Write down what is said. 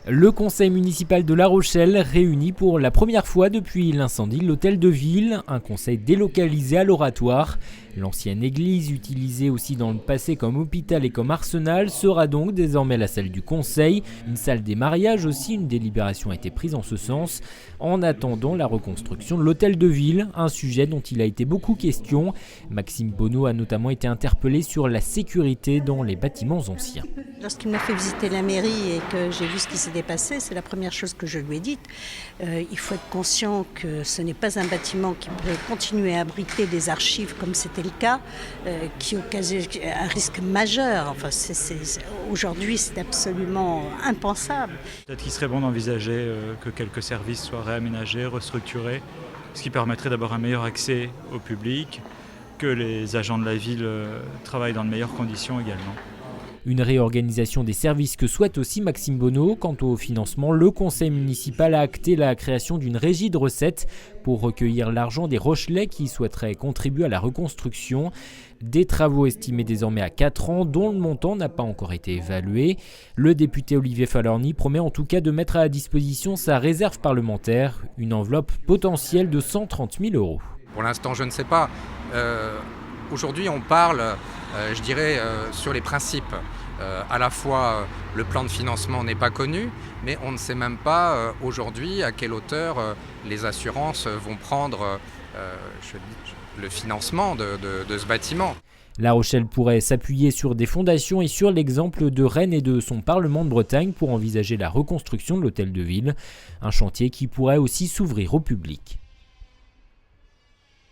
Le conseil municipal de La Rochelle réunit pour la première fois depuis l'incendie de l'hôtel de ville, un conseil délocalisé à l'Oratoire. L'ancienne église, utilisée aussi dans le passé comme hôpital et comme arsenal, sera donc désormais la salle du conseil. Une salle des mariages aussi, une délibération a été prise en ce sens. En attendant la reconstruction de l'hôtel de ville, un sujet dont il a été beaucoup question. Maxime Bonneau a notamment été interpellé sur la sécurité dans les bâtiments anciens. Lorsqu'il m'a fait visiter la mairie et que j'ai vu ce qui s'était passé, c'est la première chose que je lui ai dite. Il faut être conscient que ce n'est pas un bâtiment qui peut continuer à abriter des archives comme c'était le cas, qui occasionne un risque majeur. Enfin, aujourd'hui, c'est absolument impensable. Peut-être qu'il serait bon d'envisager que quelques services soient réaménagés, restructurés, ce qui permettrait d'avoir un meilleur accès au public, que les agents de la ville travaillent dans de meilleures conditions également. Une réorganisation des services que souhaite aussi Maxime Bonneau. Quant au financement, le conseil municipal a acté la création d'une régie de recettes pour recueillir l'argent des Rochelais qui souhaiteraient contribuer à la reconstruction. Des travaux estimés désormais à 4 ans, dont le montant n'a pas encore été évalué. Le député Olivier Falorni promet en tout cas de mettre à disposition sa réserve parlementaire, une enveloppe potentielle de 130 000 €. Pour l'instant, je ne sais pas. Aujourd'hui, on parle, sur les principes. À la fois, le plan de financement n'est pas connu, mais on ne sait même pas aujourd'hui à quelle hauteur les assurances vont prendre le financement de ce bâtiment. La Rochelle pourrait s'appuyer sur des fondations et sur l'exemple de Rennes et de son Parlement de Bretagne pour envisager la reconstruction de l'hôtel de ville, un chantier qui pourrait aussi s'ouvrir au public.